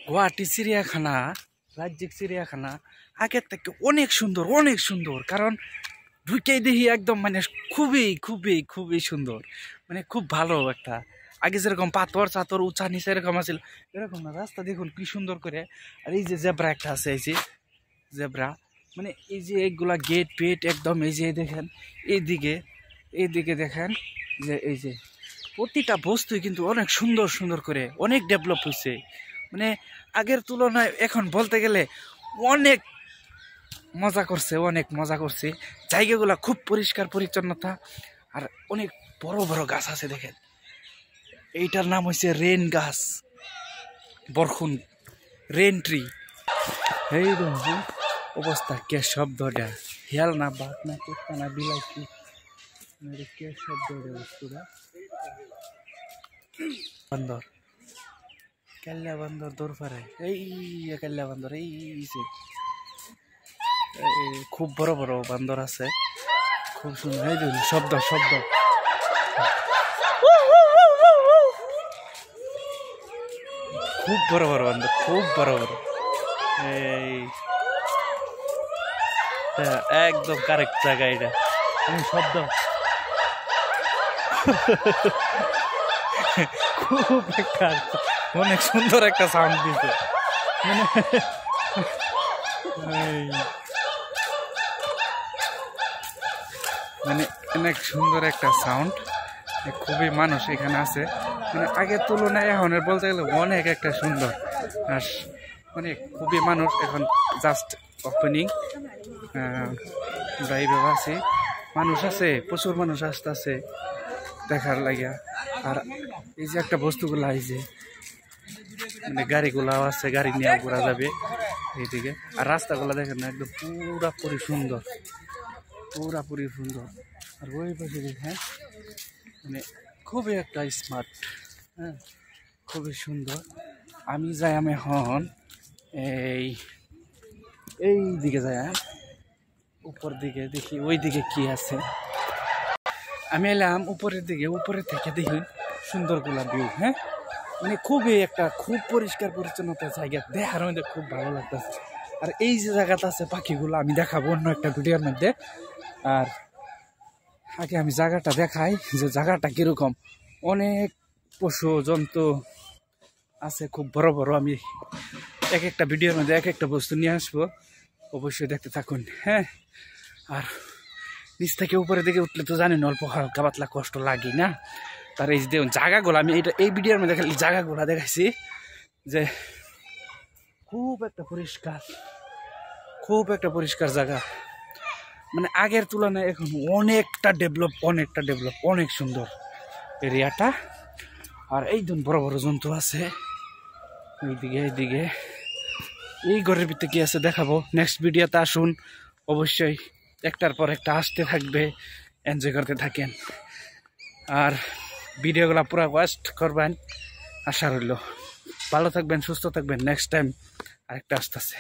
গুয়াহাটি চিড়িয়াখানা রাজ্যিক চিড়িয়াখানা আগের থেকে অনেক সুন্দর কারণ ঢুকেই দেখি একদম মানে খুবই খুবই খুবই সুন্দর মানে খুব ভালো একটা আগে যেরকম পাথর চাতর উঁচা নিচে এরকম আছিল এরকম না রাস্তা দেখুন কি সুন্দর করে আর এই যে জেব্রা একটা আছে এই যে জেব্রা মানে এই যে এইগুলা গেট পেট একদম এই যে দেখেন এইদিকে দেখেন যে এই যে প্রতিটা বস্তুই কিন্তু অনেক সুন্দর করে অনেক ডেভেলপ হয়েছে মানে আগের তুলনায় এখন বলতে গেলে অনেক মজা করছে জায়গাগুলা খুব পরিষ্কার পরিচ্ছন্নতা আর অনেক বড় গাছ আছে দেখেন এইটার নাম হচ্ছে রেন গাছ বরখুন রেন ট্রি এই অবস্থা কে শব্দটা হিয়াল না বাঘ না কুত্তা না বিলাইছি কে শব্দ বস্তুটা বান্দর কাল্লা বান্দর দৌড় পারে এই কাল্লা বান্দর এই খুব বড় বান্দর আছে খুব সুন্দর এই দেখুন শব্দ খুব বড় বান্দর খুব বড় এই একদম কারেক্ট জায়গা এটা শব্দ খুব অনেক সুন্দর একটা সাউন্ড দিচ্ছে মানে অনেক সুন্দর একটা সাউন্ড খুবই মানুষ এখানে আছে মানে আগের তুলনায় এখন বলতে গেলে অনেক একটা সুন্দর আর মানে খুবই মানুষ এখন জাস্ট ওপেনিং ড্রাইভে আছে মানুষ আছে প্রচুর মানুষ আসতেছে দেখার লাগিয়া আর এই যে একটা বস্তুগুলা এই যে মানে গাড়িগুলাও আছে গাড়ি নিয়ে ঘোরা যাবে এইদিকে আর রাস্তাগুলা দেখেন না একদম পুরাপুরি সুন্দর আর ওই পাশে দেখেন মানে খুবই একটা স্মার্ট হ্যাঁ খুবই সুন্দর আমি যাই আমি এখন এই দিকে যাই উপর দিকে দেখি ওই দিকে কি আছে আমি এলাম উপরের দিকে উপরে থেকে দেখি সুন্দরগুলা ভিউ হ্যাঁ মানে খুবই একটা খুব পরিষ্কার পরিচ্ছন্নতা জায়গা দেখার মধ্যে খুব ভালো লাগতেছে আর এই যে জায়গাটা আছে পাখিগুলো আমি দেখাবো অন্য একটা ভিডিওর মধ্যে আর আগে আমি জায়গাটা দেখাই যে জায়গাটা কিরকম অনেক পশু জন্তু আছে খুব বড় আমি এক একটা ভিডিওর মধ্যে এক একটা বস্তু নিয়ে আসবো অবশ্যই দেখতে থাকুন হ্যাঁ আর নিচ থেকে উপরে দিকে উঠলে তো জানেন অল্প হালকা পাতলা কষ্ট লাগে না তার এই যে দেখুন জায়গাগুলো আমি এই ভিডিওর মধ্যে খালি জায়গাগুলো দেখাইছি যে খুব একটা পরিষ্কার জায়গা মানে আগের তুলনায় এখন অনেকটা ডেভেলপ অনেক সুন্দর এরিয়াটা আর এই ধরুন বড় জন্তু আছে এইদিকে এই ঘরের ভিতরে কি আছে দেখাবো নেক্সট ভিডিওতে আসুন অবশ্যই একটার পর একটা আসতে থাকবে এনজয় করতে থাকেন আর ভিডিওগুলো পুরো ওয়াচ করবেন আশা রইল ভালো থাকবেন সুস্থ থাকবেন নেক্সট টাইম আরেকটা আসতেছে।